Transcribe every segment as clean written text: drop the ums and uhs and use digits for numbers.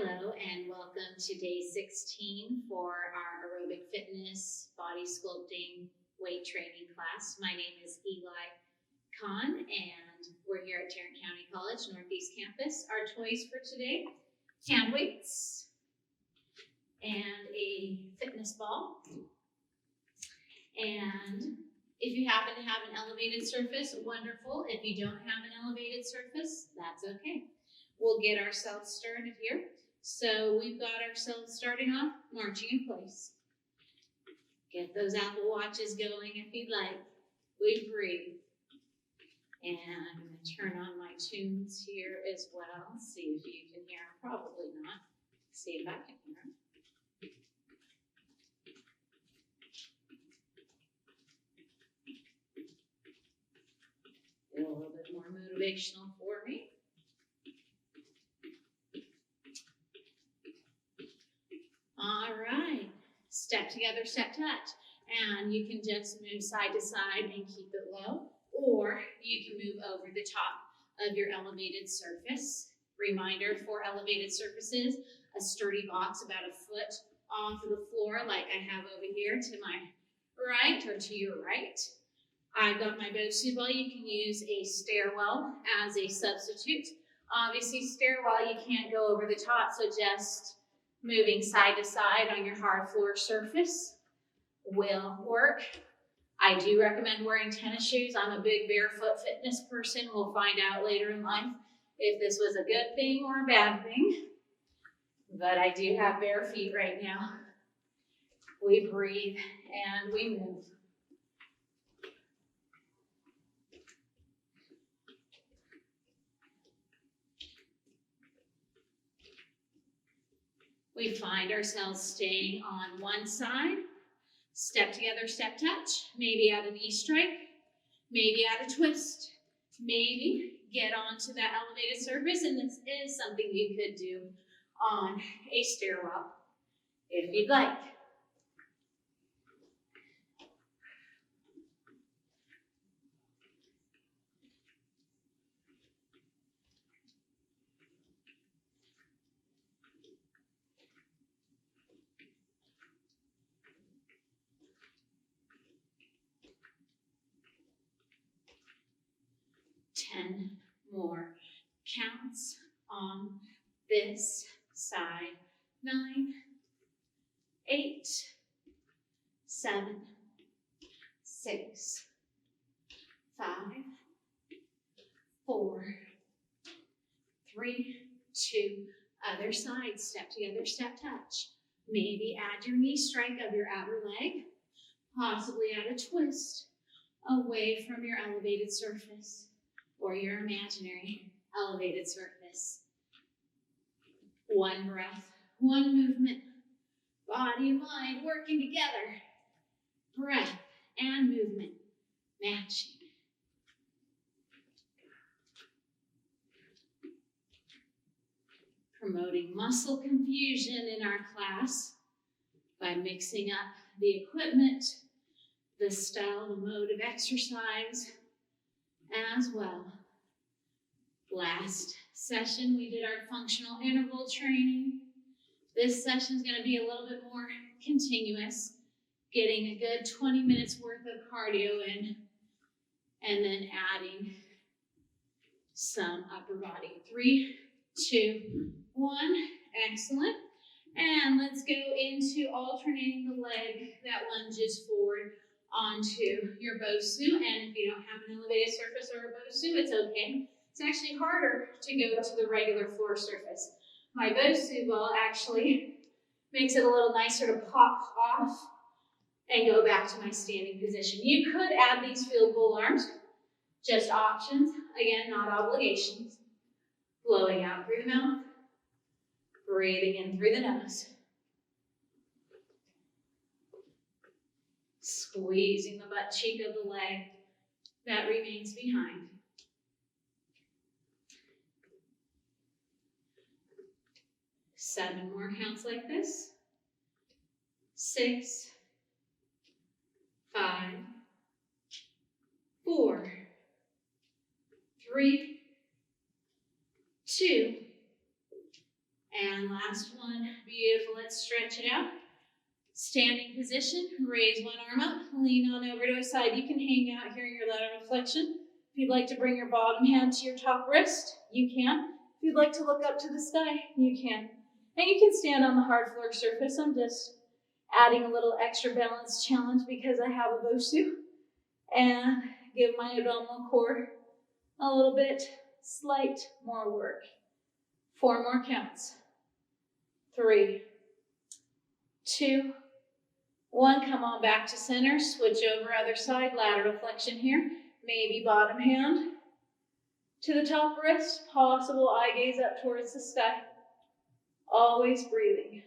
Hello and welcome to day 16 for our aerobic fitness, body sculpting, weight training class. My name is Eli and we're here at Tarrant County College, Northeast Campus. Our toys for today, hand weights and a fitness ball. And if you happen to have an elevated surface, wonderful. If you don't have an elevated surface, that's okay. We'll get ourselves started here. So we've got ourselves starting off, marching in place. Get those Apple Watches going if you'd like. We breathe. And I'm going to turn on my tunes here as well. See if you can hear them. Probably not. See if I can hear them. A little bit more motivational for me. All right, step together, step touch. And you can just move side to side and keep it low, or you can move over the top of your elevated surface. Reminder for elevated surfaces, a sturdy box about a foot off of the floor like I have over here to my right or to your right. I've got my BOSU ball. You can use a stairwell as a substitute. Obviously, stairwell, you can't go over the top, so just moving side to side on your hard floor surface will work. I do recommend wearing tennis shoes. I'm a big barefoot fitness person. We'll find out later in life if this was a good thing or a bad thing. But I do have bare feet right now. We breathe and we move. We find ourselves staying on one side, step together, step touch, maybe add a knee strike, maybe add a twist, maybe get onto that elevated surface, and this is something you could do on a stairwell if you'd like. Ten more counts on this side. 9, 8, 7, 6, 5, 4, 3, 2. Other side, step together, step touch. Maybe add your knee strike of your outer leg. Possibly add a twist away from your elevated surface or your imaginary elevated surface. One breath, one movement, body and mind working together. Breath and movement matching. Promoting muscle confusion in our class by mixing up the equipment, the style, the mode of exercise as well. Last session, we did our functional interval training. This session is going to be a little bit more continuous, getting a good 20 minutes worth of cardio in, and then adding some upper body. 3, 2, 1, excellent. And let's go into alternating the leg that lunges forward onto your BOSU. And if you don't have an elevated surface or a BOSU, it's okay. It's actually harder to go to the regular floor surface. My BOSU ball actually makes it a little nicer to pop off and go back to my standing position. You could add these field goal arms, just options. Again, not obligations. Blowing out through the mouth, breathing in through the nose. Squeezing the butt cheek of the leg that remains behind. Seven more counts like this. 6, 5, 4, 3, 2, And last one, beautiful. Let's stretch it out. Standing position, raise one arm up, lean on over to a side. You can hang out here in your lateral flexion. If you'd like to bring your bottom hand to your top wrist, you can. If you'd like to look up to the sky, you can. And you can stand on the hard floor surface. I'm just adding a little extra balance challenge because I have a BOSU. And give my abdominal core a little bit slight more work. 4 more counts. 3, 2, 1. Come on back to center. Switch over other side. Lateral flexion here. Maybe bottom hand to the top wrist. Possible eye gaze up towards the sky. Always breathing.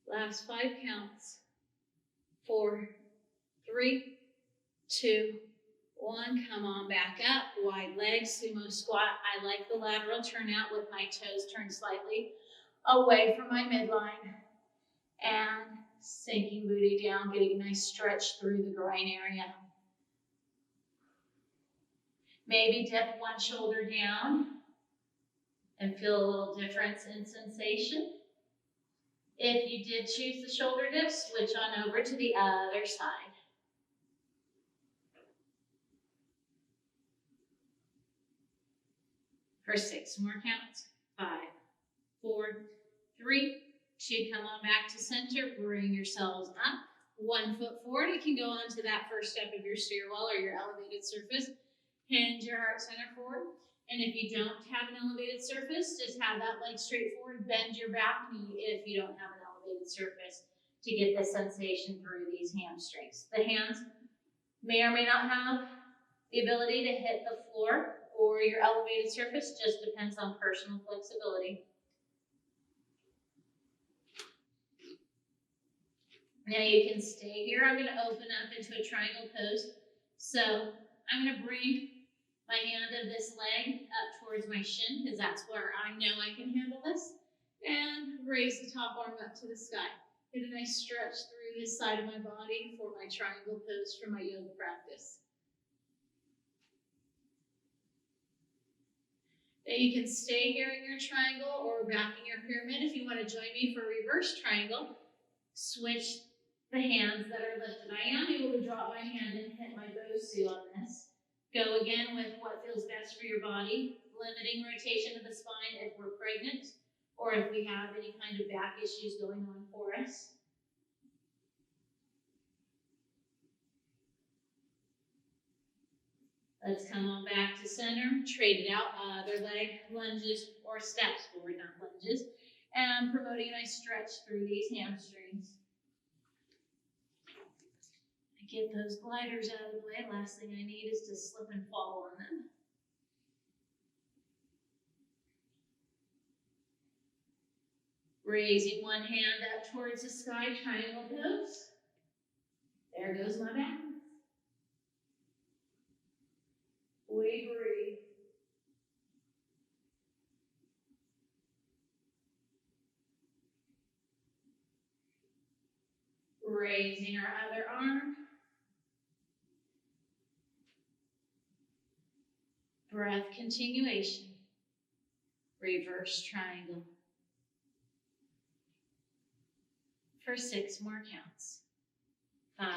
Last 5 counts. 4, 3, 2, 1. Come on back up. Wide legs, sumo squat. I like the lateral turnout with my toes turned slightly away from my midline. And sinking booty down, getting a nice stretch through the groin area. Maybe dip one shoulder down and feel a little difference in sensation. If you did choose the shoulder dip, switch on over to the other side. For 6 more counts. 5, 4, 3, 2. Come on back to center. Bring yourselves up. 1 foot forward. You can go onto that first step of your stair wall or your elevated surface. Hinge your heart center forward. And if you don't have an elevated surface, just have that leg straight forward. Bend your back knee if you don't have an elevated surface to get the sensation through these hamstrings. The hands may or may not have the ability to hit the floor or your elevated surface. Just depends on personal flexibility. Now you can stay here. I'm going to open up into a triangle pose. So I'm going to bring my hand of this leg up towards my shin because that's where I know I can handle this. And raise the top arm up to the sky. Get a nice stretch through this side of my body for my triangle pose from my yoga practice. Now you can stay here in your triangle or back in your pyramid. If you want to join me for reverse triangle, switch the hands that are lifted. I am able to drop my hand and hit my BOSU on this. Go again with what feels best for your body, limiting rotation of the spine if we're pregnant or if we have any kind of back issues going on for us. Let's come on back to center, trade it out, other leg, lunges or steps forward, not lunges, and promoting a nice stretch through these hamstrings. Get those gliders out of the way. Last thing I need is to slip and fall on them. Raising one hand up towards the sky, triangle pose. There goes my balance. We breathe. Raising our other arm. Breath continuation. Reverse triangle. For 6 more counts. 5,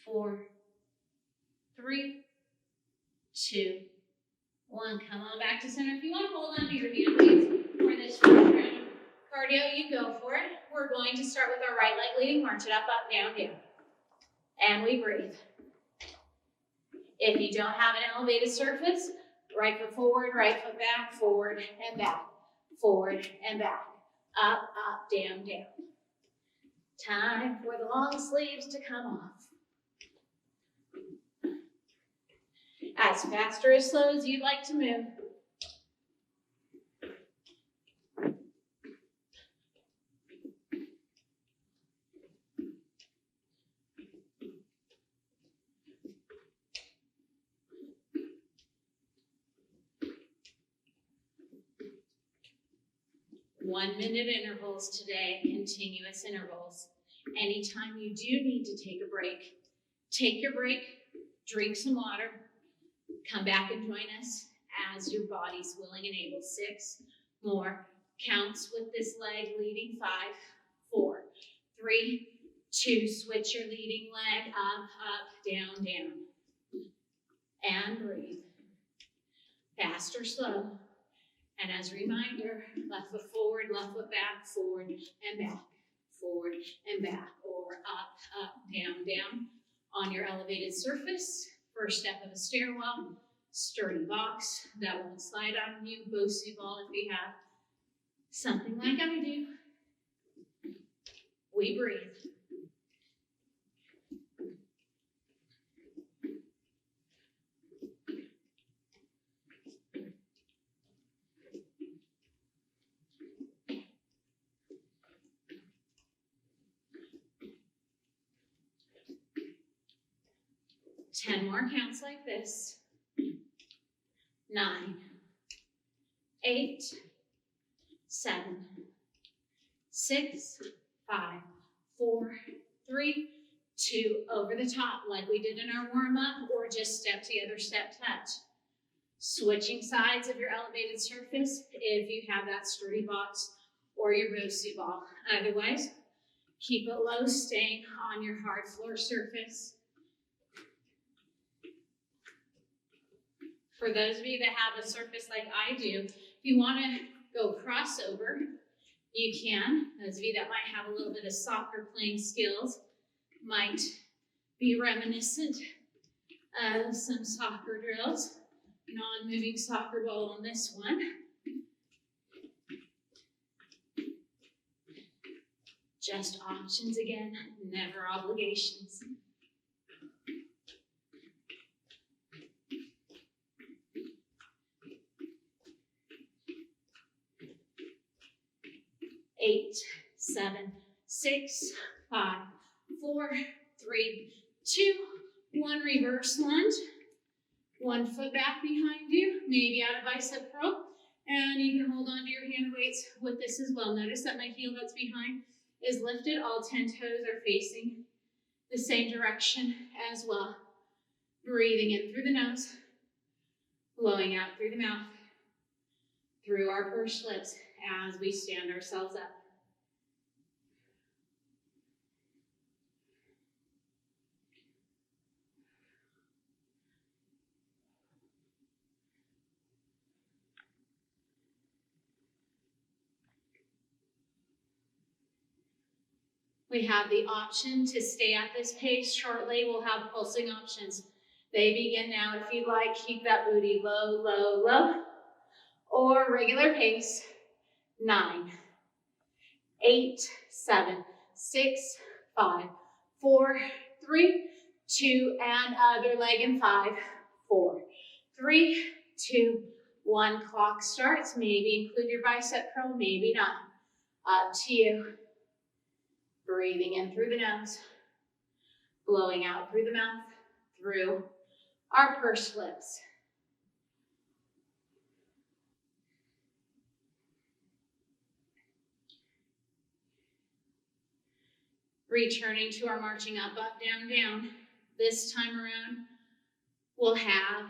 4, 3, 2, 1. Come on back to center. If you want to hold on to your hand for this first round of cardio, you go for it. We're going to start with our right leg leading. March it up, up, down, down. And we breathe. If you don't have an elevated surface, right foot forward, right foot back, forward and back, forward and back, up, up, down, down. Time for the long sleeves to come off. As fast or as slow as you'd like to move. One-minute intervals today, continuous intervals. Anytime you do need to take a break, take your break, drink some water, come back and join us as your body's willing and able. 6 more counts with this leg leading. 5, 4, 3, 2, switch your leading leg up, up, down, down. And breathe. Fast or slow. And as a reminder, left foot forward, left foot back, forward and back, forward and back, or up, up, down, down. On your elevated surface, first step of a stairwell, sturdy box that won't slide on you, Bosu ball if you have something like I do. We breathe. Ten more counts like this. 9, 8, 7, 6, 5, 4, 3, 2, over the top like we did in our warm-up, or just step together, step touch. Switching sides of your elevated surface if you have that sturdy box or your Bosu ball. Otherwise, keep it low, staying on your hard floor surface. For those of you that have a surface like I do, if you want to go crossover, you can. Those of you that might have a little bit of soccer playing skills might be reminiscent of some soccer drills. Non-moving soccer ball on this one. Just options again, never obligations. Eight, 7, 6, 5, 4, 3, 2, 1. Reverse lunge. 1 foot back behind you, maybe out of bicep curl, and you can hold on to your hand weights with this as well. Notice that my heel that's behind is lifted. All 10 toes are facing the same direction as well. Breathing in through the nose, blowing out through the mouth, through our pursed lips as we stand ourselves up. We have the option to stay at this pace. Shortly, we'll have pulsing options. They begin now. If you like, keep that booty low, low, low. Or regular pace. 9, 8, 7, 6, 5, 4, 3, 2, and other leg in 5, 4, 3, 2, 1. Clock starts. Maybe include your bicep curl, maybe not. Up to you. Breathing in through the nose, blowing out through the mouth, through our pursed lips. Returning to our marching up, up, down, down. This time around, we'll have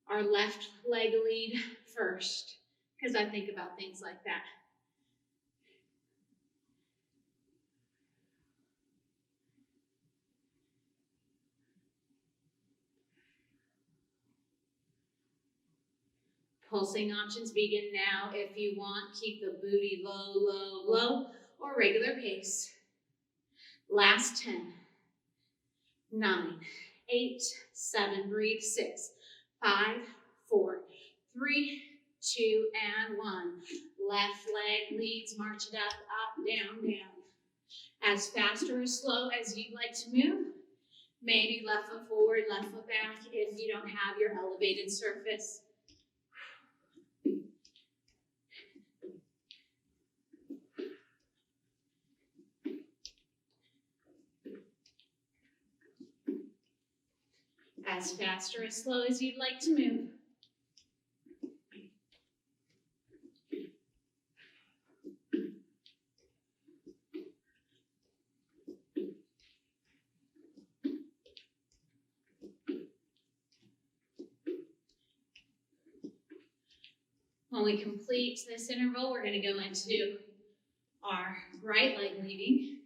our left leg lead first, because I think about things like that. Pulsing options begin now. If you want, keep the booty low, low, low, or regular pace. Last 10, 9, 8, 7, breathe, 6, 5, 4, 3, 2, and 1. Left leg leads, march it up, up, down, down. As fast or as slow as you'd like to move. Maybe left foot forward, left foot back if you don't have your elevated surface. As fast or as slow as you'd like to move. When we complete this interval, we're going to go into our right leg leading,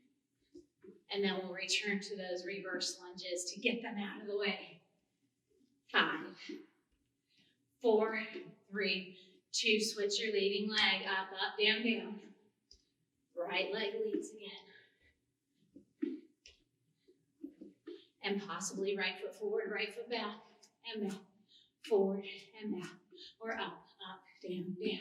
and then we'll return to those reverse lunges to get them out of the way. 5, 4, 3, 2, switch your leading leg up, up, down, down. Right leg leads again. And possibly right foot forward, right foot back, and back, forward and back, or up, up, down, down.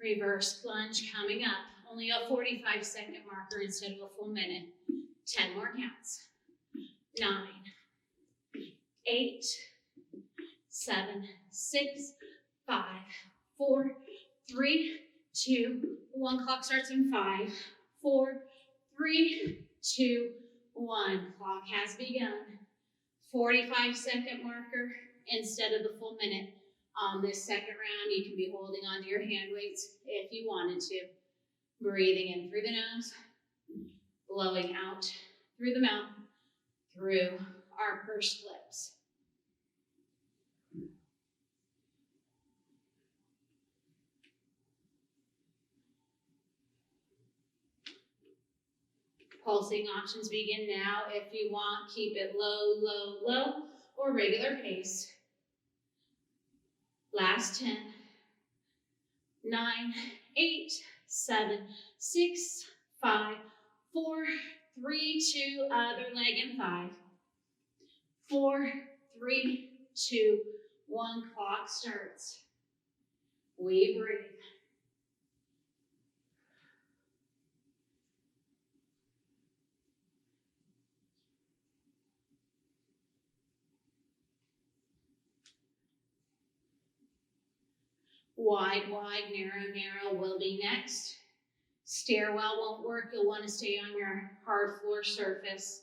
Reverse lunge coming up. Only a 45-second marker instead of a full minute. 10 more counts. 9, 8, 7, 6, 5, 4, 3, 2, 1. Clock starts in 5, 4, 3, 2, 1. Clock has begun. 45-second marker instead of the full minute. On this second round, you can be holding onto your hand weights if you wanted to. Breathing in through the nose, blowing out through the mouth, through our pursed lips. Pulsing options begin now. If you want, keep it low, low, low, or regular pace. Last 10, 9, 8, 7, 6, 5, 4, 3, 2, other leg, and 5, 4, 3, 2, 1. Clock starts. We breathe. Wide, wide, narrow, narrow will be next. Stairwell won't work. You'll want to stay on your hard floor surface.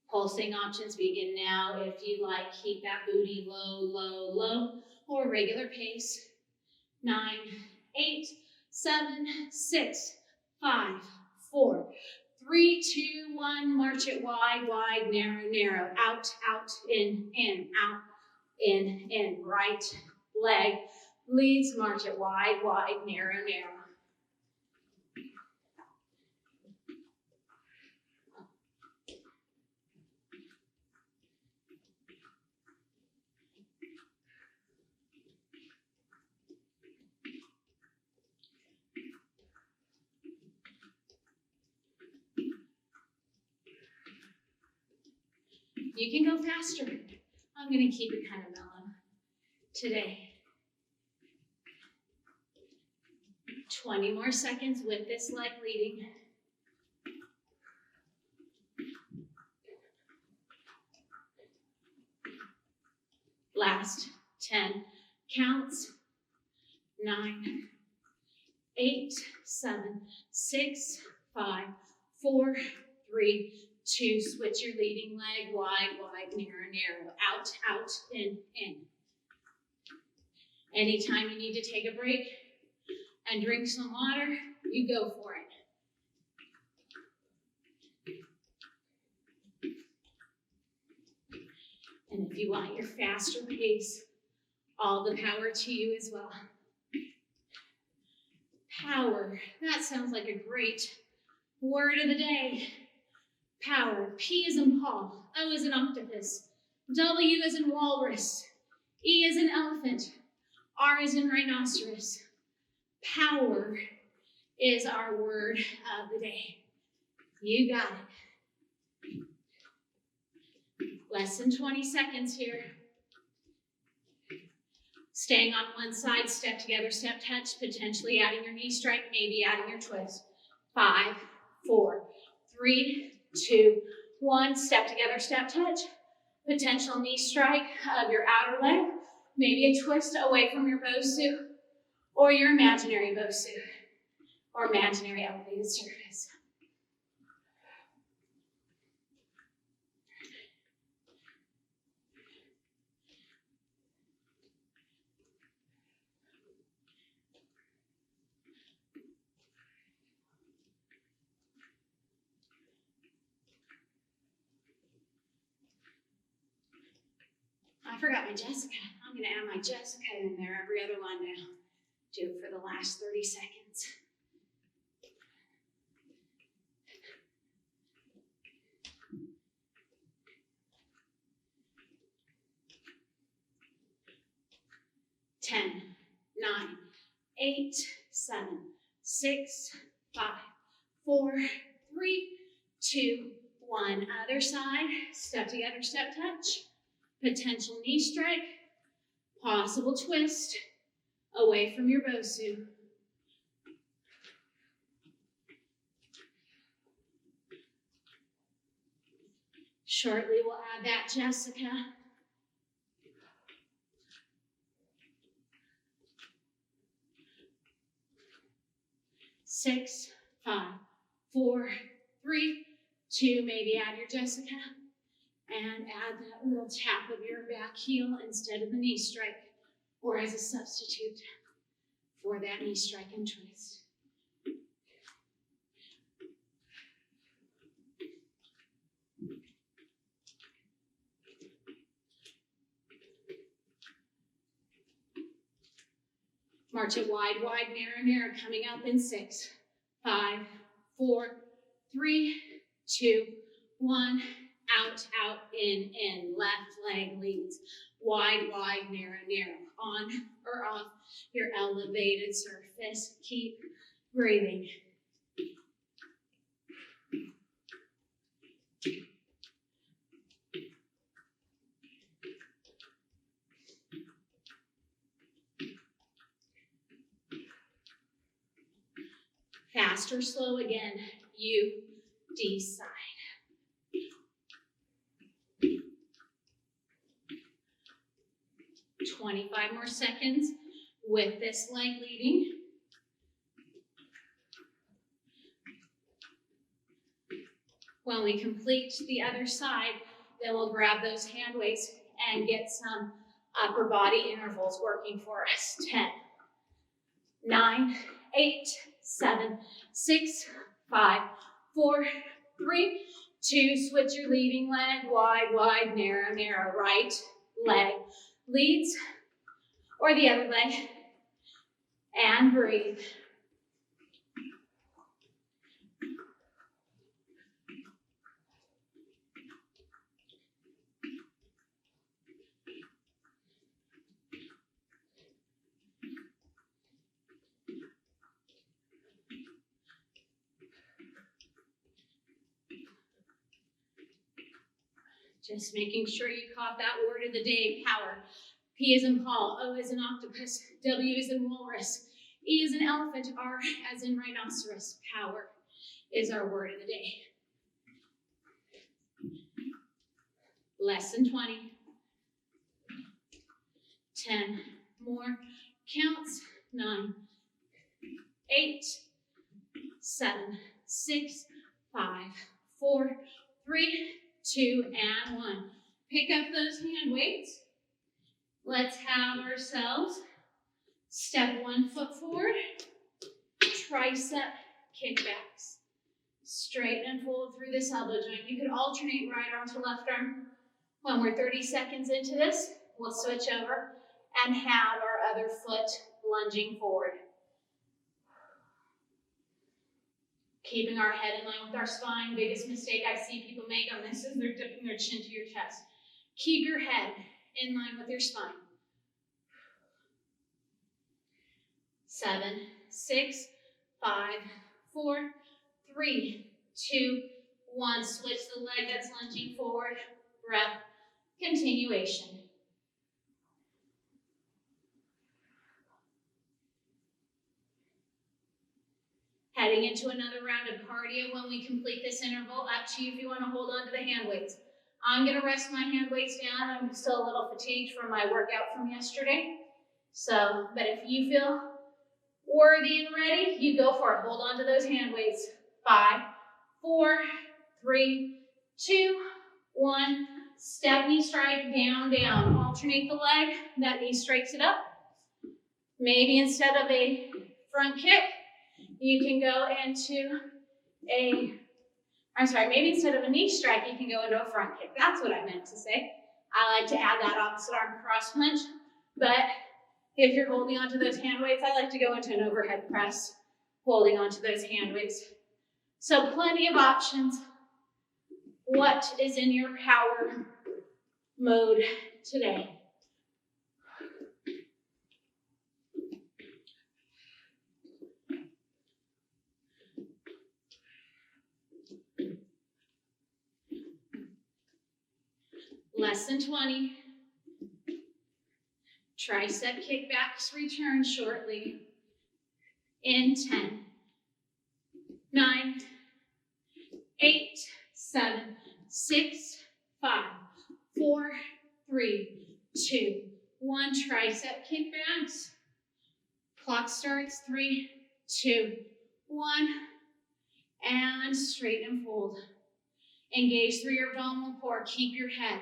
Pulsing options begin now. If you like, keep that booty low, low, low, or regular pace. 9, 8, 7, 6, 5, 4, 3, 2, 1. March it wide, wide, narrow, narrow. Out, out, in, out, in. Right leg leads. March it wide, wide, narrow, narrow. You can go faster. I'm going to keep it kind of mellow today. 20 more seconds with this leg leading. Last 10 counts. 9, 8, 7, 6, 5, 4, 3, 2. Switch your leading leg. Wide, wide, narrow, narrow. Out, out, in. Anytime you need to take a break and drink some water, you go for it. And if you want your faster pace, all the power to you as well. Power. That sounds like a great word of the day. Power. P as in Paul. O as in octopus. W as in walrus. E as in elephant. R as in rhinoceros. Power is our word of the day. You got it. Less than 20 seconds here. Staying on one side, step together, step touch, potentially adding your knee strike, maybe adding your twist. 5, 4, 3, 2, 1. Step together, step touch. Potential knee strike of your outer leg, maybe a twist away from your Bosu or your imaginary Bosu or imaginary elevated surface. I forgot my Jessica. I'm going to add my Jessica in there every other one now. Do it for the last 30 seconds. Ten, 9, 8, 7, 6, 5, 4, 3, 2, 1. Other side, step together, step touch. Potential knee strike, possible twist, away from your Bosu. Shortly, we'll add that Jessica. Six, 5, 4, 3, 2, maybe add your Jessica. And add that little tap of your back heel instead of the knee strike, or as a substitute for that knee strike and twist. March it wide, wide, narrow, narrow, coming up in 6, 5, 4, 3, 2, 1. Out, out, in, left leg leads. Wide, wide, narrow, narrow. On or off your elevated surface. Keep breathing. Fast or slow again, you decide. 25 more seconds with this leg leading. When we complete the other side, then we'll grab those hand weights and get some upper body intervals working for us. 10, 9, 8, 7, 6, 5, 4, 3, 2. Switch your leading leg, wide, wide, narrow, narrow. Right leg leads, or the other leg, and breathe. Just making sure you caught that word of the day, power. P is in Paul, O is in octopus, W is in walrus, E is in elephant, R as in rhinoceros. Power is our word of the day. Less than 20. 10 more counts. 9, 8, 7, 6, 5, 4, 3, 2, and 1. Pick up those hand weights. Let's have ourselves step 1 foot forward, tricep kickbacks. Straighten and fold through this elbow joint. You could alternate right arm to left arm. When we're 30 seconds into this, we'll switch over and have our other foot lunging forward. Keeping our head in line with our spine. Biggest mistake I see people make on this is they're dipping their chin to your chest. Keep your head in line with your spine. 7, 6, 5, 4, 3, 2, 1. Switch the leg that's lunging forward. Breath. Continuation. Heading into another round of cardio when we complete this interval. Up to you if you want to hold on to the hand weights. I'm gonna rest my hand weights down. I'm still a little fatigued from my workout from yesterday. So, but if you feel worthy and ready, you go for it. Hold on to those hand weights. 5, 4, 3, 2, 1. Step knee strike, down, down. Alternate the leg. That knee strikes it up. Maybe instead of a front kick, you can go into maybe instead of a knee strike, you can go into a front kick. That's what I meant to say. I like to add that opposite arm cross punch, but if you're holding onto those hand weights, I like to go into an overhead press, holding onto those hand weights. So plenty of options. What is in your power mode today? Less than 20. Tricep kickbacks return shortly. In 10, 9, 8, 7, 6, 5, 4, 3, 2, 1. Tricep kickbacks. Clock starts. 3, 2, 1. And straighten and fold. Engage through your abdominal core. Keep your head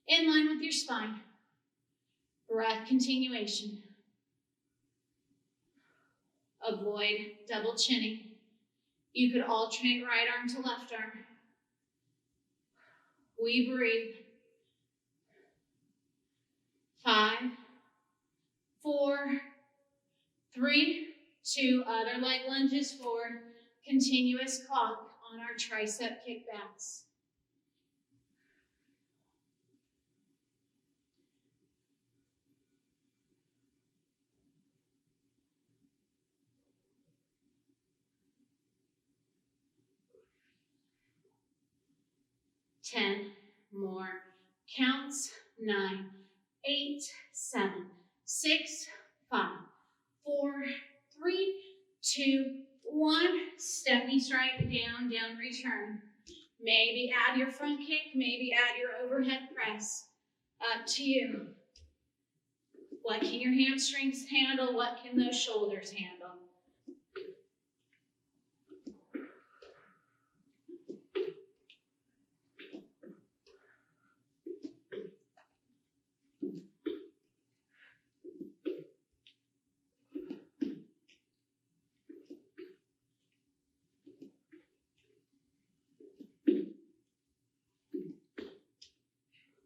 in line with your spine. Breath continuation. Avoid double chinning. You could alternate right arm to left arm. We breathe. 5, 4, 3, 2. Other leg lunges forward. Continuous clock on our tricep kickbacks. Ten more counts. 9, 8, 7, 6, 5, 4, 3, 2, 1. Step knee strike, down, down, return. Maybe add your front kick, maybe add your overhead press. Up to you. What can your hamstrings handle? What can those shoulders handle?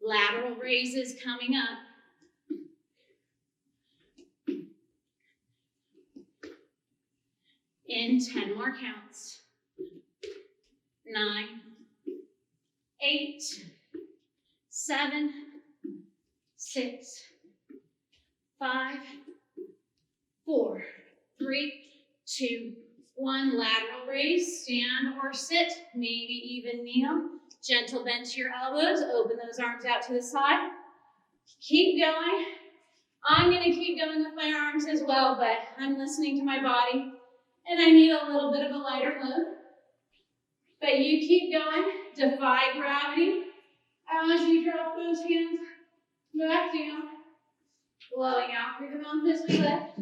Lateral raises coming up. In 10 more counts. 9, 8, 7, 6, 5, 4, 3, 2, 1. Lateral raise, stand or sit, maybe even kneel. Gentle bend to your elbows, open those arms out to the side. Keep going. I'm gonna keep going with my arms as well, but I'm listening to my body and I need a little bit of a lighter load. But you keep going, defy gravity as you drop those hands back down. Blowing out through the mouth as we lift.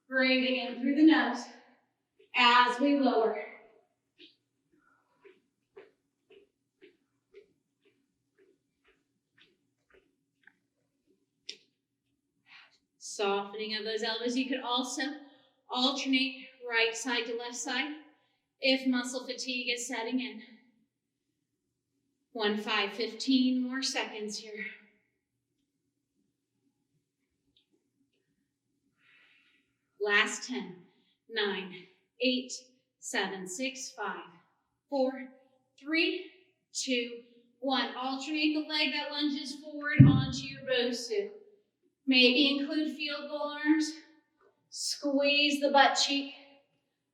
Breathing in through the nose as we lower. Softening of those elbows. You could also alternate right side to left side if muscle fatigue is setting in. 15 more seconds here. Last 10, 9, 8, 7, 6, 5, 4, 3, 2, 1. Alternate the leg that lunges forward onto your Bosu. Maybe include field goal arms. Squeeze the butt cheek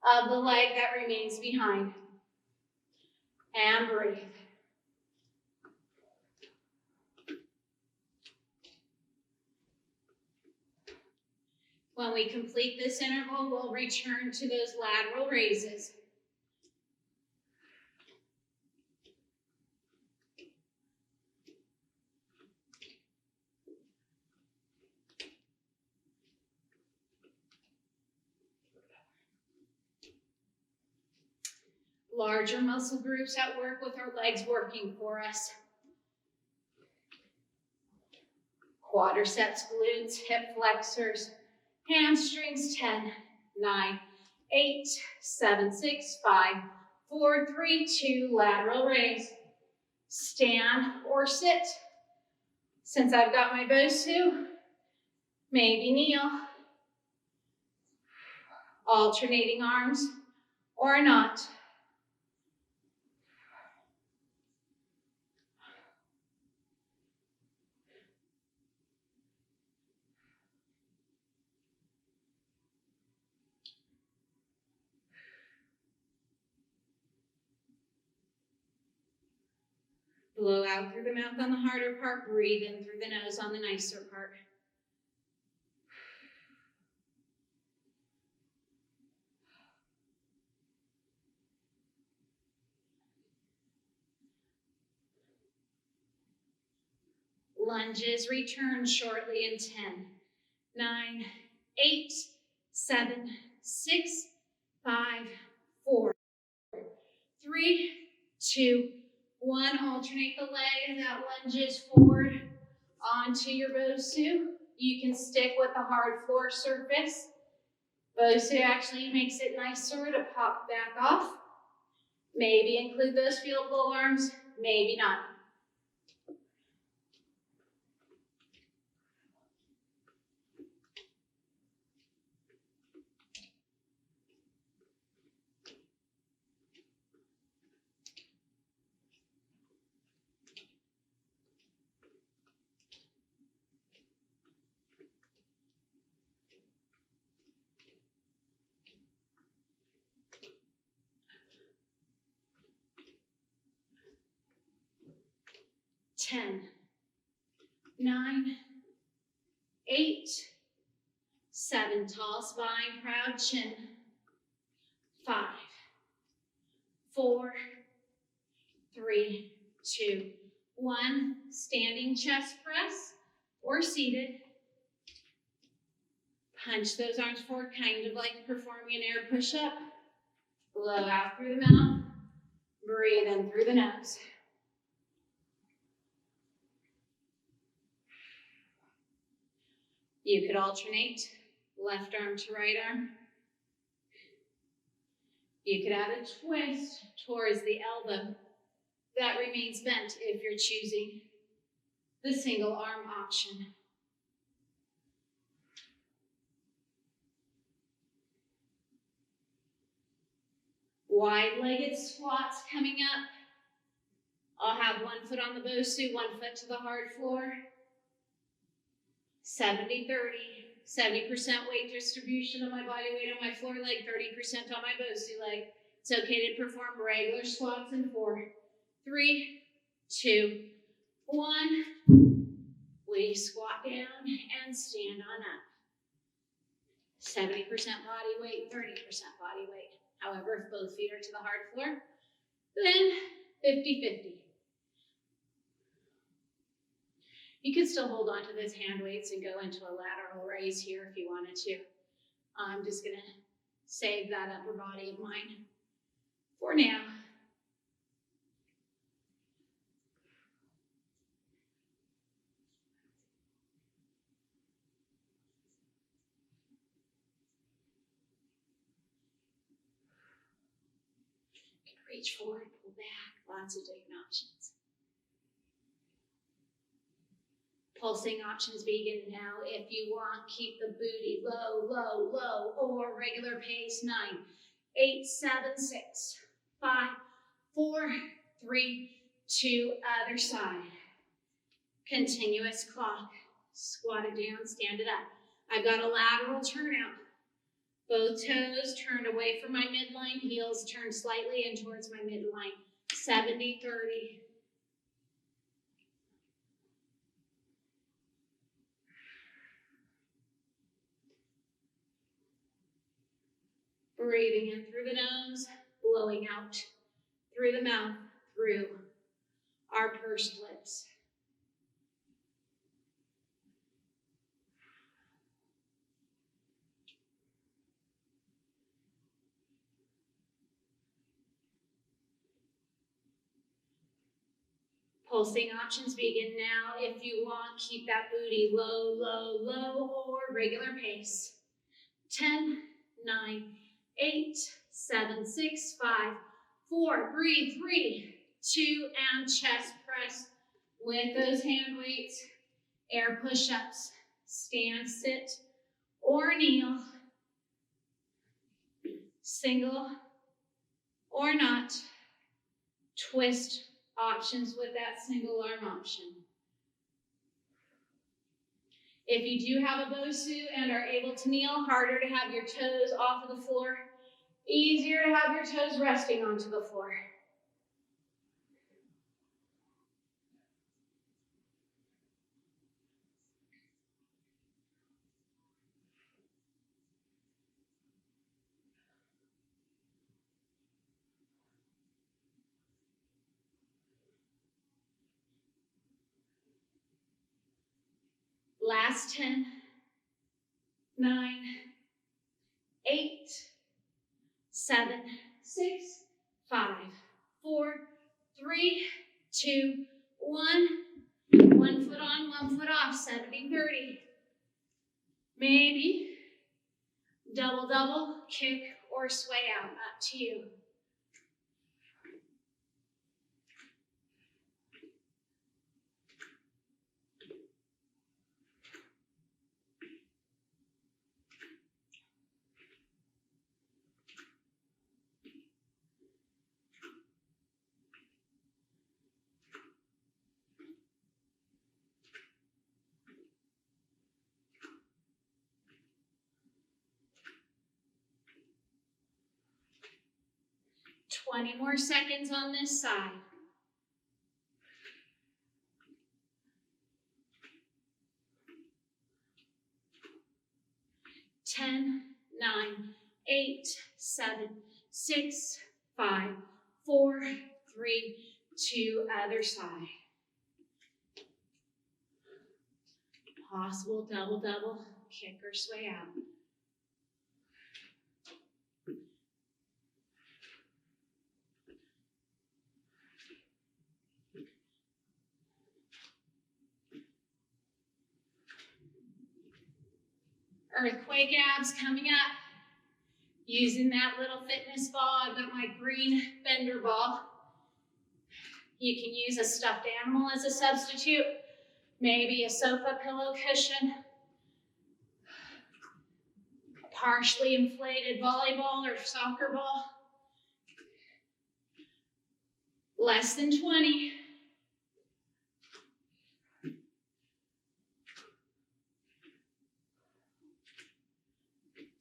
of the leg that remains behind. And breathe. When we complete this interval, we'll return to those lateral raises. larger muscle groups at work with our legs working for us. Quadriceps, glutes, hip flexors, hamstrings. 10, 9, 8, 7, 6, 5, 4, 3, 2, lateral raise. Stand or sit. Since I've got my Bosu, maybe kneel. Alternating arms or not. Blow out through the mouth on the harder part, breathe in through the nose on the nicer part. Lunges return shortly in 10, 9, 8, 7, 6, 5, 4, 3, 2, 1. Alternate the leg that lunges forward onto your Bosu. You can stick with the hard floor surface. Bosu actually makes it nicer to pop back off. Maybe include those field goal arms, maybe not. Ten, 9, 8, 7, tall spine, proud chin. 5, 4, 3, 2, 1. Standing chest press or seated. Punch those arms forward, kind of like performing an air push-up. Blow out through the mouth. Breathe in through the nose. You could alternate left arm to right arm. You could add a twist towards the elbow. That remains bent if you're choosing the single arm option. Wide-legged squats coming up. I'll have one foot on the Bosu, one foot to the hard floor. 70-30, 70% weight distribution of my body weight on my floor leg, 30% on my Bosu leg. It's okay to perform regular squats in 4, 3, 2, 1. We squat down and stand on up. 70% body weight, 30% body weight. However, if both feet are to the hard floor, then 50-50. You could still hold on to those hand weights and go into a lateral raise here if you wanted to. I'm just gonna save that upper body of mine for now. Reach forward, pull back, lots of different options. Pulsing options begin now. If you want, keep the booty low, low, low, or regular pace. 9, 8, 7, 6, 5, 4, 3, 2, other side. Continuous clock. Squat it down, stand it up. I've got a lateral turnout. Both toes turned away from my midline, heels turned slightly in towards my midline. 70-30. Breathing in through the nose, blowing out through the mouth, through our pursed lips. Pulsing options begin now. If you want, keep that booty low, low, low, or regular pace. 10, 9, 8, 7, 6, 5, 4, breathe, 3, 2, and chest press with those hand weights. Air push-ups, stand, sit, or kneel. Single or not. Twist options with that single arm option. If you do have a Bosu and are able to kneel, harder to have your toes off of the floor, easier to have your toes resting onto the floor. Last 10, 9, 8, 7, 6, 5, 4, 3, 2, 1. 1 foot on, 1 foot off, 70-30. Maybe double, double, kick, or sway out, up to you. Twenty more seconds on this side. 10, 9, 8, 7, 6, 5, 4, 3, 2, other side. Possible double, double, kick or sway out. Earthquake abs coming up. Using that little fitness ball, I've got my green bender ball. You can use a stuffed animal as a substitute, maybe a sofa pillow cushion, a partially inflated volleyball or soccer ball. Less than 20.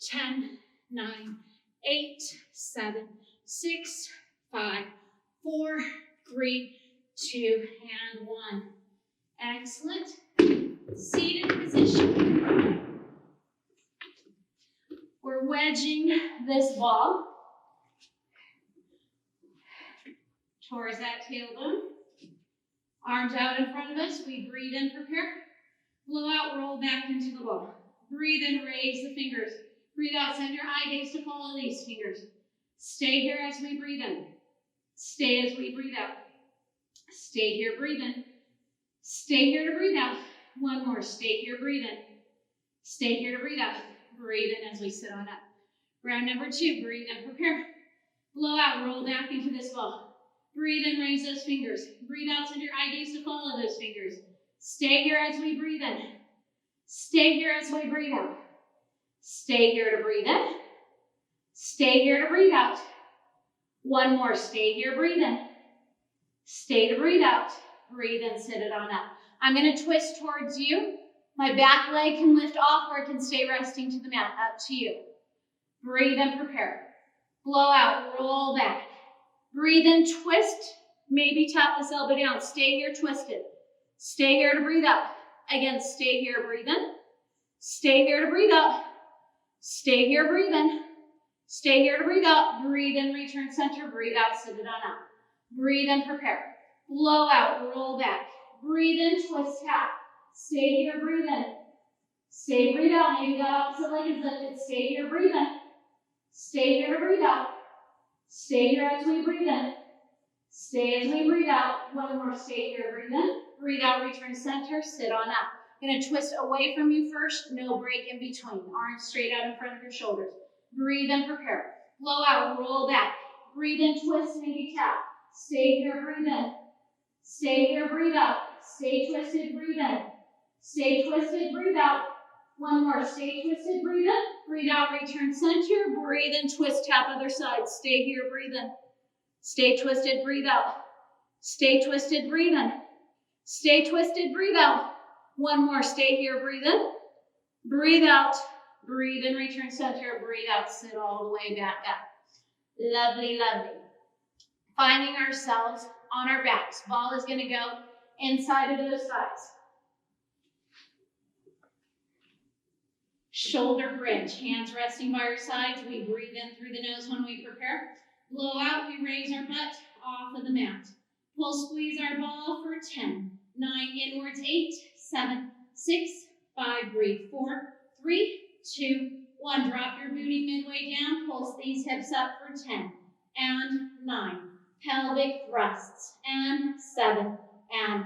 Ten, 9, 8, 7, 6, 5, 4, 3, 2, and 1. Excellent. Seated position. We're wedging this ball towards that tailbone. Arms out in front of us. We breathe in, prepare. Blow out, roll back into the ball. Breathe in, raise the fingers. Breathe out, send your eye gaze to follow these fingers. Stay here as we breathe in. Stay as we breathe out. Stay here, breathe in. Stay here to breathe out. One more, stay here, breathe in. Stay here to breathe out. Breathe in as we sit on up. Round number 2, breathe in, prepare. Blow out, roll back into this ball. Breathe in, raise those fingers. Breathe out, send your eye gaze to follow those fingers. Stay here as we breathe in. Stay here as we breathe out. Stay here to breathe in. Stay here to breathe out. One more, stay here, breathe in. Stay to breathe out. Breathe in, sit it on up. I'm going to twist towards you. My back leg can lift off or it can stay resting to the mat, up to you. Breathe in, prepare. Blow out, roll back. Breathe in, twist. Maybe tap this elbow down. Stay here, twisted. Stay here to breathe out. Again, stay here, breathe in. Stay here to breathe out. Stay here, breathe in. Stay here to breathe out. Breathe in, return center. Breathe out, sit it on up. Breathe in, prepare. Blow out, roll back. Breathe in, twist, tap. Stay here, breathe in. Stay, breathe out. Maybe that opposite leg is lifted. Stay here, breathe in. Stay here to breathe out. Stay here as we breathe in. Stay as we breathe out. One more, stay here, breathe in. Breathe out, return center, sit on up. Gonna twist away from you first, no break in between. Arms straight out in front of your shoulders. Breathe in, prepare. Blow out, roll back. Breathe in, twist, maybe tap. Stay here, breathe in. Stay here, breathe out. Stay twisted, breathe in. Stay twisted, breathe out. One more, stay twisted, breathe in. Breathe out, return center. Breathe in, twist, tap other side. Stay here, breathe in. Stay twisted, breathe out. Stay twisted, breathe in. Stay twisted, breathe out. One more, stay here, breathe in. Breathe out. Breathe in, return center. Breathe out, sit all the way back up. Lovely, lovely. Finding ourselves on our backs. Ball is going to go inside of those thighs. Shoulder bridge, hands resting by our sides. We breathe in through the nose when we prepare. Blow out, we raise our butt off of the mat. Pull, squeeze our ball for 10, 9, inwards, 8, 7, 6, 5, breathe, 4, 3, 2, 1. Drop your booty midway down, pulse these hips up for 10, and 9. Pelvic thrusts, and 7, and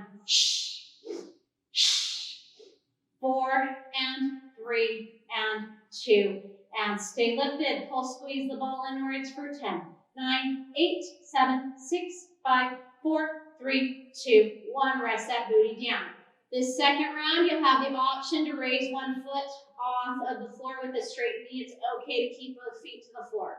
4, and 3, and 2, and stay lifted. Pull, squeeze the ball inwards for 10, 9, 8, 7, 6, 5, 4, 3, 2, 1. Rest that booty down. This second round, you'll have the option to raise one foot off of the floor with a straight knee. It's okay to keep both feet to the floor.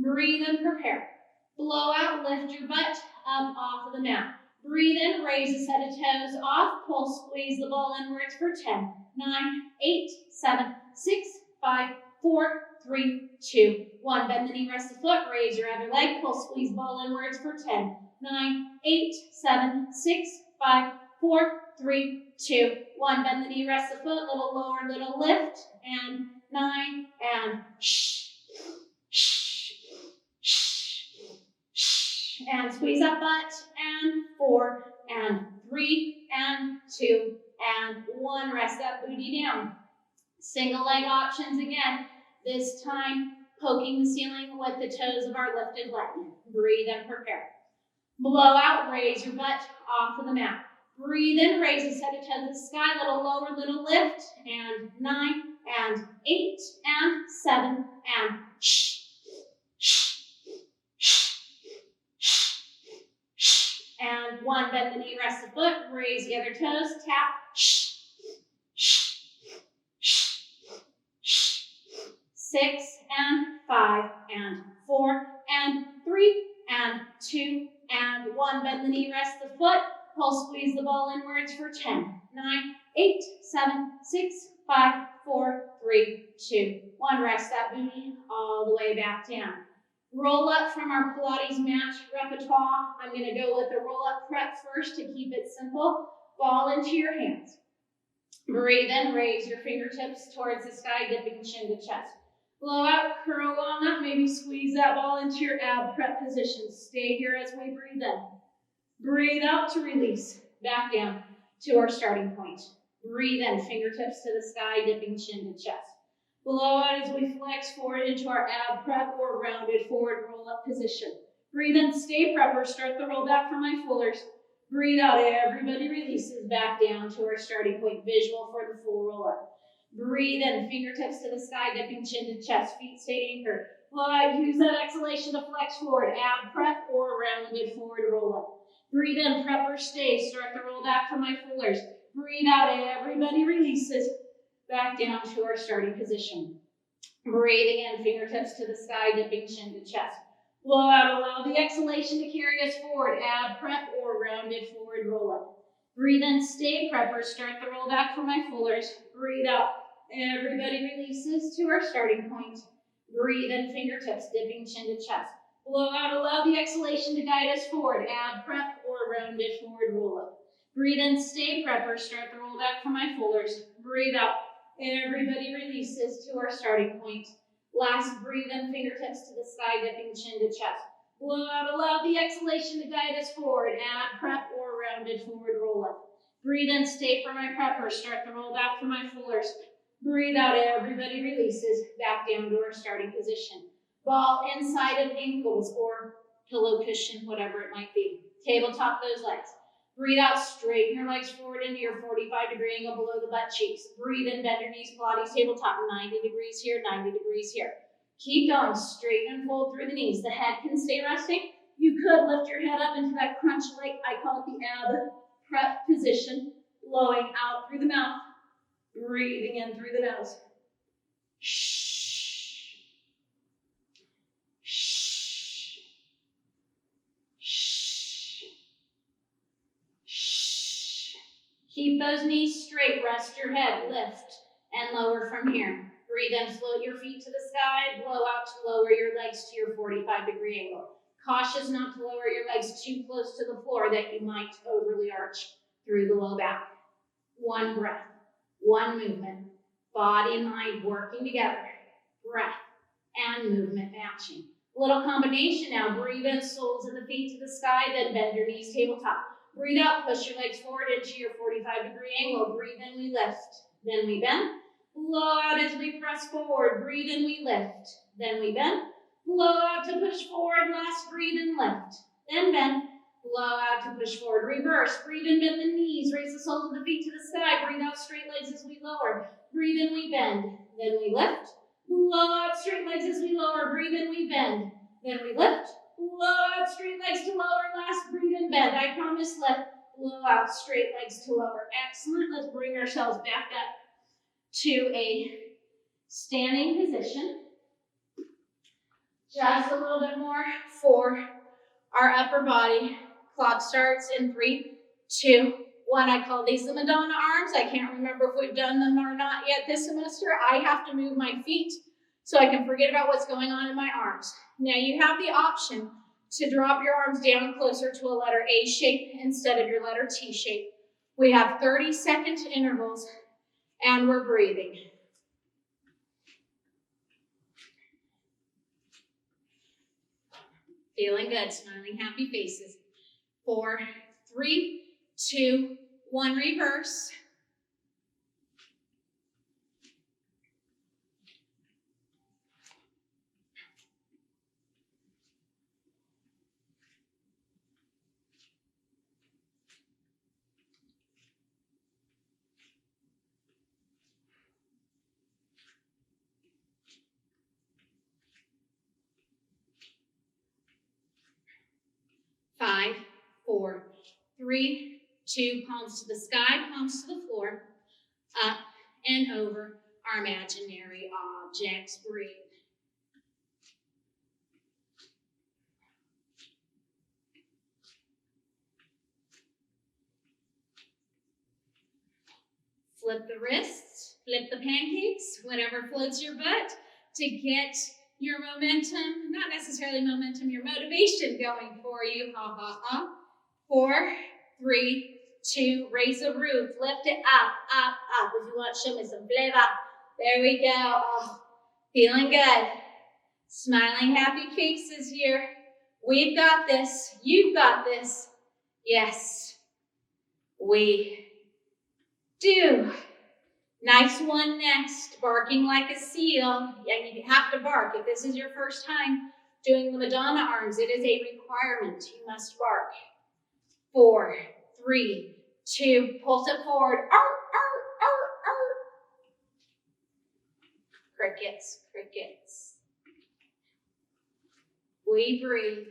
Breathe in, prepare. Blow out, lift your butt up off of the mat. Breathe in, raise a set of toes off. Pull, squeeze the ball inwards for 10, 9, 8, 7, 6, 5, 4, 3, 2, 1. Bend the knee, rest the foot, raise your other leg. Pull, squeeze ball inwards for 10, 9, 8, 7, 6, 5, 4, 3, 2, 1. Bend the knee, rest the foot, little lower, little lift, and 9, and and squeeze that butt, and 4, and 3, and 2, and 1. Rest that booty down. Single leg options again, this time poking the ceiling with the toes of our lifted leg. Breathe and prepare. Blow out, raise your butt off of the mat. Breathe in, raise a set of toes to the sky, little lower, little lift, and 9, and 8, and 7, and and 1. Bend the knee, rest the foot, raise the other toes, tap, 6, and 5, and 4, and 3, and 2, and 1. Bend the knee, rest the foot, pull, squeeze the ball inwards for 10, 9, 8, 7, 6, 5, 4, 3, 2, 1. Rest that booty all the way back down. Roll up from our Pilates mat repertoire. I'm going to go with the roll up prep first to keep it simple. Ball into your hands. Breathe in, raise your fingertips towards the sky, dipping chin to chest. Blow out, curl on up, maybe squeeze that ball into your ab prep position. Stay here as we breathe in. Breathe out to release, back down to our starting point. Breathe in, fingertips to the sky, dipping chin to chest. Blow out as we flex forward into our ab prep or rounded forward roll-up position. Breathe in, stay prepper, start the roll back from my fullers. Breathe out, everybody releases back down to our starting point, visual for the full roll-up. Breathe in, fingertips to the sky, dipping chin to chest, feet stay anchored. Blow out, use that exhalation to flex forward, ab prep or rounded forward roll-up. Breathe in, prepper, stay, start the roll back from my fullers. Breathe out, everybody releases. Back down to our starting position. Breathing in, fingertips to the sky, dipping chin to chest. Blow out, allow the exhalation to carry us forward, ab prep or rounded forward roll up. Breathe in, stay prepper, start the roll back from my fullers. Breathe out, everybody releases to our starting point. Breathe in, fingertips, dipping chin to chest. Blow out, allow the exhalation to guide us forward, ab prep or rounded forward roll up. Breathe in, stay prepper, start the roll back from my fullers. Breathe out. Everybody releases to our starting point. Last, breathe in, fingertips to the sky, dipping chin to chest. Blow out, allow the exhalation to guide us forward, ab prep or rounded forward roll up. Breathe in, stay for my prepper, start the roll back for my fullers. Breathe out, everybody releases back down to our starting position. Ball inside of ankles or pillow cushion, whatever it might be. Tabletop those legs. Breathe out, straighten your legs forward into your 45-degree angle below the butt cheeks. Breathe in, bend your knees, Pilates tabletop, 90 degrees here, 90 degrees here. Keep going, straighten and fold through the knees. The head can stay resting. You could lift your head up into that crunch leg. I call it the ab prep position. Blowing out through the mouth. Breathing in through the nose. Shh. Shh. Shh. Shh. Keep those knees straight. Rest your head. Lift and lower from here. Breathe in, float your feet to the sky. Blow out to lower your legs to your 45-degree angle. Cautious not to lower your legs too close to the floor that you might overly arch through the low back. One breath, one movement. Body and mind working together. Breath and movement matching. Little combination now. Breathe in, soles of the feet to the sky, then bend your knees tabletop. Breathe out, push your legs forward into your 45-degree angle. Breathe in, we lift, then we bend. Blow out as we press forward. Breathe in, we lift, then we bend. Blow out to push forward. Last, breathe and lift, then bend. Blow out to push forward. Reverse. Breathe in, bend the knees. Raise the soles of the feet to the sky. Breathe out, straight legs as we lower. Breathe in, we bend, then we lift. Blow out, straight legs as we lower. Breathe in, we bend, then we lift. Blow out, straight legs to lower. Last, breathe in, bend. I promise, lift. Blow out, straight legs to lower. Excellent. Let's bring ourselves back up to a standing position. Just a little bit more for our upper body. Clock starts in 3, 2, 1. I call these the Madonna arms. I can't remember if we've done them or not yet this semester. I have to move my feet so I can forget about what's going on in my arms. Now you have the option to drop your arms down closer to a letter A shape instead of your letter T shape. We have 30-second intervals and we're breathing. Feeling good, smiling, happy faces. 4, 3, 2, 1, reverse. Five, 4, 3, 2, palms to the sky, palms to the floor, up and over our imaginary objects. Breathe. Flip the wrists, flip the pancakes, whatever floats your boat to get your momentum, not necessarily momentum, your motivation going for you. Ha, ha, ha. 4, 3, 2, raise the roof, lift it up, up, up. If you want, show me some flavor. There we go. Oh, feeling good. Smiling, happy faces here. We've got this. You've got this. Yes, we do. Nice one next, barking like a seal. Yeah, you have to bark. If this is your first time doing the Madonna arms, it is a requirement. You must bark. 4, 3, 2, pulse it forward. Arr, arr, arr, arr. Crickets, crickets. We breathe.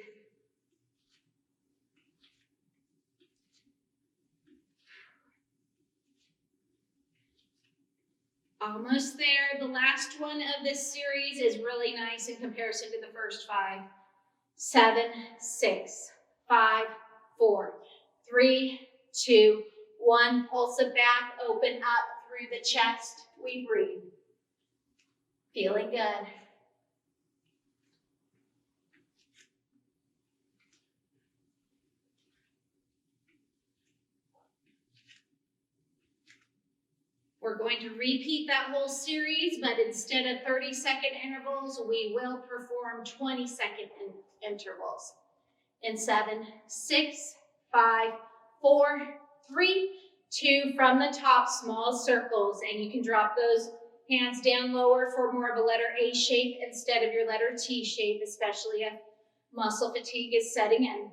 Almost there. The last one of this series is really nice in comparison to the first 5. 7, 6, 5, 4, 3, 2, 1. Pulse it back, open up through the chest. We breathe. Feeling good. We're going to repeat that whole series, but instead of 30-second intervals, we will perform 20-second intervals. In 7, 6, 5, 4, 3, 2, from the top, small circles, and you can drop those hands down lower for more of a letter A shape instead of your letter T shape, especially if muscle fatigue is setting in.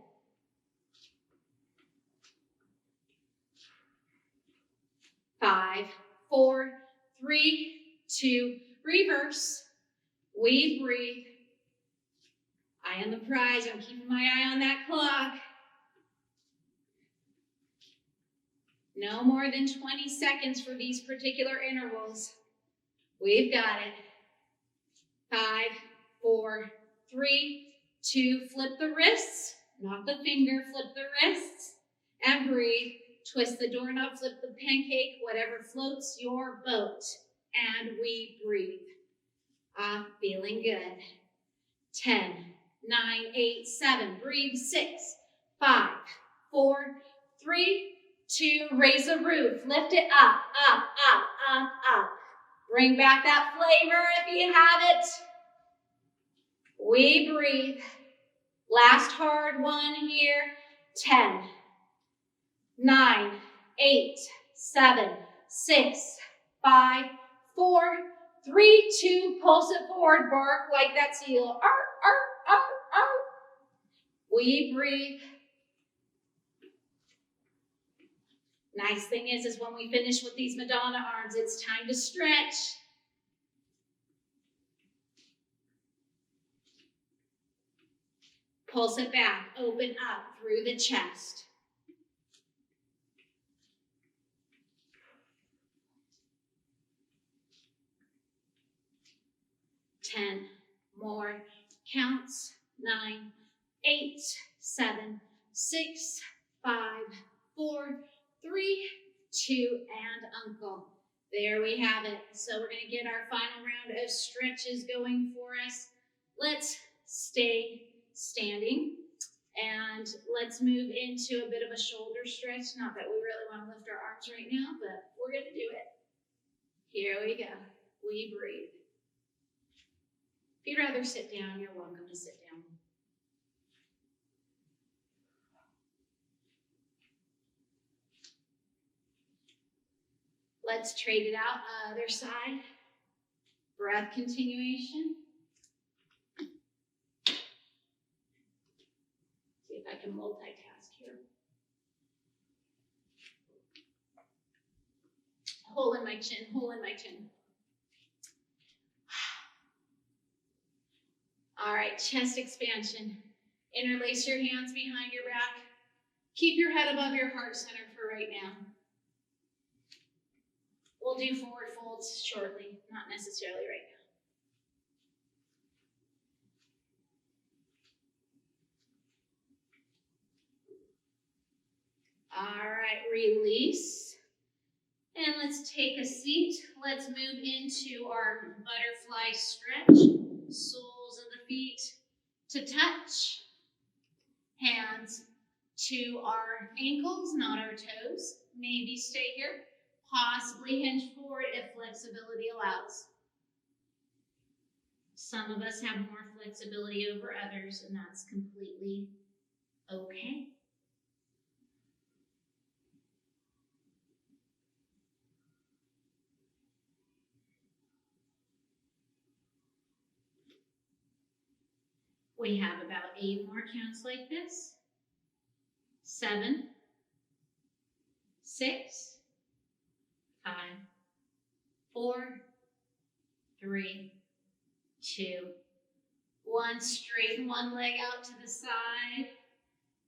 5, 4, 3, 2, reverse. We breathe. Eye on the prize. I'm keeping my eye on that clock. No more than 20 seconds for these particular intervals. We've got it. 5, 4, 3, 2, flip the wrists, not the finger, flip the wrists, and breathe. Twist the doorknob, flip the pancake, whatever floats your boat, and we breathe. Feeling good. 10, 9, 8, 7, breathe. 6, 5, 4, 3, 2, raise the roof, lift it up, up, up, up, up. Bring back that flavor if you have it. We breathe. Last hard one here. 10, 9, 8, 7, 6, 5, 4, 3, 2, pulse it forward, bark like that seal. Arr, arr, arr, arr. We breathe. Nice thing is when we finish with these Madonna arms, it's time to stretch. Pulse it back, open up through the chest. 10 more counts. 9, 8, 7, 6, 5, 4, 3, 2, and uncle. There we have it. So we're going to get our final round of stretches going for us. Let's stay standing and let's move into a bit of a shoulder stretch. Not that we really want to lift our arms right now, but we're going to do it. Here we go. We breathe. If you'd rather sit down, you're welcome to sit down. Let's trade it out. Other side. Breath continuation. See if I can multitask here. Hole in my chin, hole in my chin. All right, chest expansion. Interlace your hands behind your back. Keep your head above your heart center for right now. We'll do forward folds shortly, not necessarily right now. All right, release. And let's take a seat. Let's move into our butterfly stretch. Soles of the feet to touch. Hands to our ankles, not our toes. Maybe stay here. Possibly hinge forward if flexibility allows. Some of us have more flexibility over others, and that's completely okay. We have about 8 more counts like this. 7, 6, 5, 4, 3, 2, 1. Straighten one leg out to the side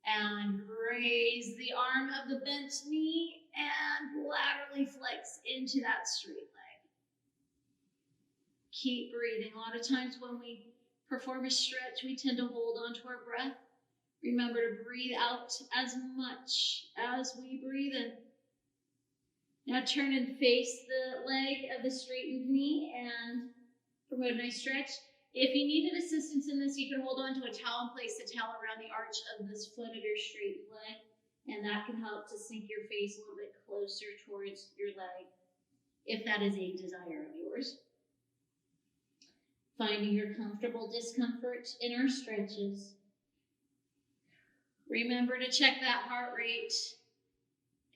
and raise the arm of the bent knee and laterally flex into that straight leg. Keep breathing. A lot of times when we perform a stretch, we tend to hold on to our breath. Remember to breathe out as much as we breathe in. Now turn and face the leg of the straightened knee and promote a nice stretch. If you needed assistance in this, you can hold on to a towel and place the towel around the arch of this foot of your straightened leg, and that can help to sink your face a little bit closer towards your leg, if that is a desire of yours. Finding your comfortable discomfort in our stretches. Remember to check that heart rate.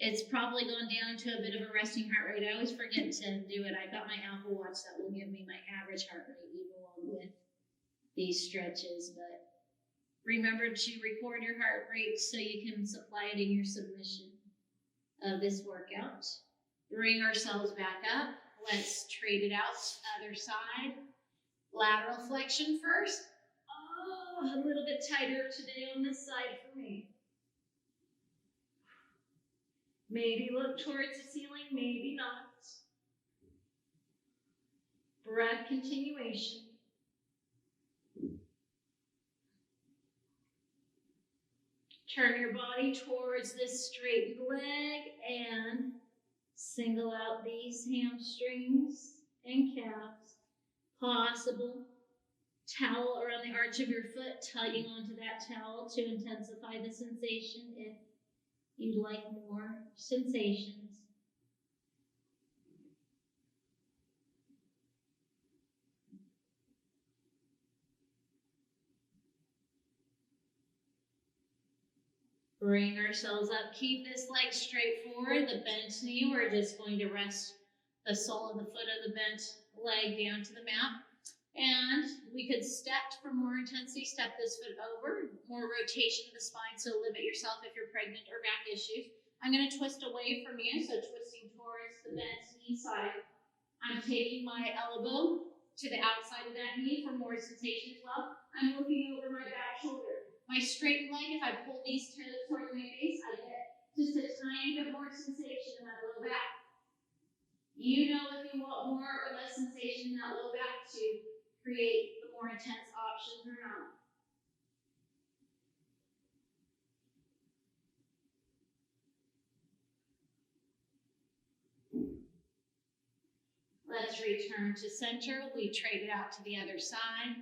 It's probably gone down to a bit of a resting heart rate. I always forget to do it. I've got my Apple Watch that will give me my average heart rate even along with these stretches. But remember to record your heart rate so you can supply it in your submission of this workout. Bring ourselves back up. Let's trade it out. Other side. Lateral flexion first. Oh, a little bit tighter today on this side for me. Maybe look towards the ceiling, maybe not. Breath continuation. Turn your body towards this straightened leg and single out these hamstrings and calves. Possible towel around the arch of your foot, tugging onto that towel to intensify the sensation if you'd like more sensations. Bring ourselves up. Keep this leg straight forward. The bent knee, we're just going to rest the sole of the foot of the bent leg down to the mat. And we could step for more intensity, step this foot over, more rotation of the spine, so limit yourself if you're pregnant or back issues. I'm going to twist away from you, so twisting towards the bent knee side. I'm taking my elbow to the outside of that knee for more sensation as well. I'm looking over my back shoulder. My straight leg, if I pull these toes towards my face, I get just a tiny bit more sensation in that low back. You know if you want more or less sensation in that low back to create the more intense options or not. Let's return to center. We trade it out to the other side,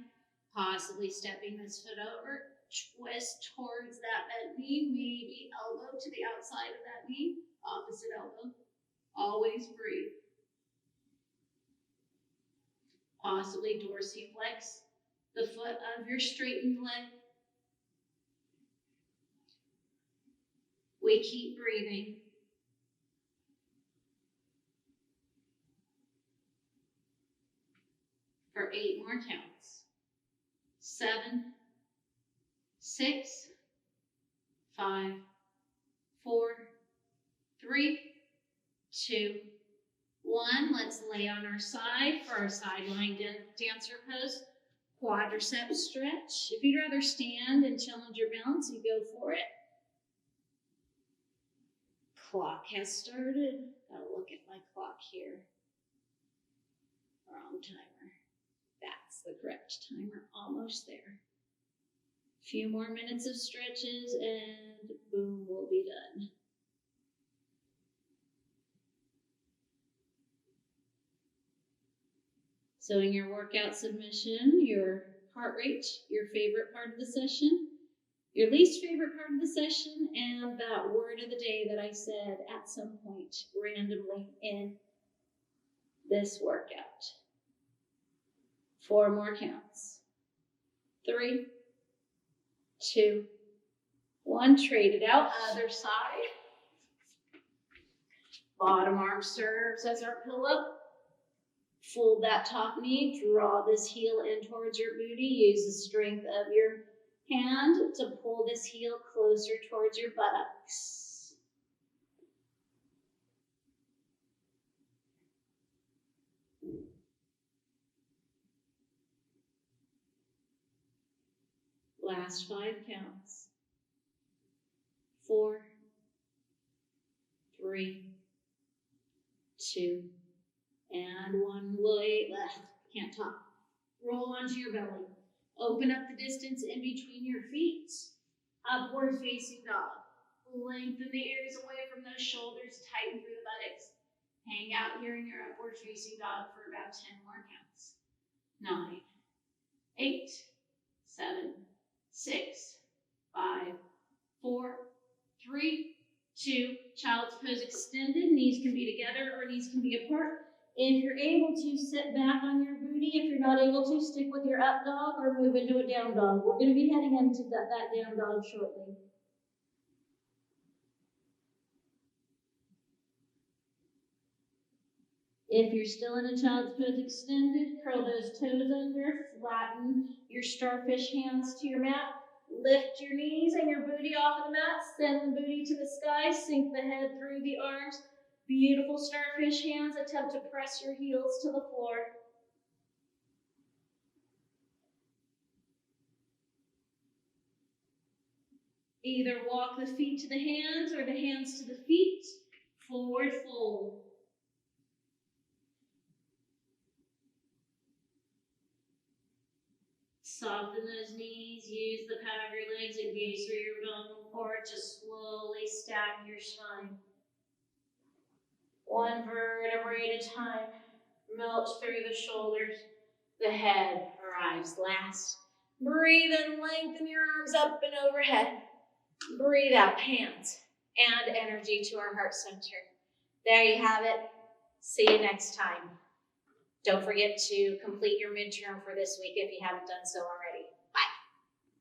possibly stepping this foot over. Twist towards that bent knee, maybe elbow to the outside of that knee, opposite elbow. Always breathe. Possibly dorsiflex the foot of your straightened leg. We keep breathing. For 8 more counts. 7, 6, 5, 4, 3, 2, 1. Let's lay on our side for our side lying dancer pose. Quadricep stretch. If you'd rather stand and challenge your balance, you go for it. Clock has started. Gotta look at my clock here. Wrong timer. That's the correct timer. Almost there. A few more minutes of stretches and boom, we'll be done. So in your workout submission, your heart rate, your favorite part of the session, your least favorite part of the session, and that word of the day that I said at some point randomly in this workout. 4 more counts. 3, 2, 1. Trade it out. Other side. Bottom arm serves as our pillow. Fold that top knee. Draw this heel in towards your booty. Use the strength of your hand to pull this heel closer towards your buttocks. Last 5 counts. 4, 3, 2, and 1. Can't talk. Roll onto your belly. Open up the distance in between your feet. Upward facing dog. Lengthen the ears away from those shoulders. Tighten through the buttocks. Hang out here in your upward facing dog for about 10 more counts. 9, 8, 7, 6, 5, 4, 3, 2. Child's pose extended. Knees can be together or knees can be apart. If you're able to, sit back on your booty. If you're not able to, stick with your up dog or move into a down dog. We're going to be heading into that down dog shortly. If you're still in a child's pose extended, curl those toes under, flatten your starfish hands to your mat. Lift your knees and your booty off of the mat. Send the booty to the sky. Sink the head through the arms. Beautiful starfish hands. Attempt to press your heels to the floor. Either walk the feet to the hands or the hands to the feet. Forward fold. Soften those knees. Use the power of your legs. Engage through your umbilical cord to slowly stack your spine. One vertebrae at a time. Melt through the shoulders. The head arrives last. Breathe in, lengthen your arms up and overhead. Breathe out, hands and energy to our heart center. There you have it. See you next time. Don't forget to complete your midterm for this week if you haven't done so already.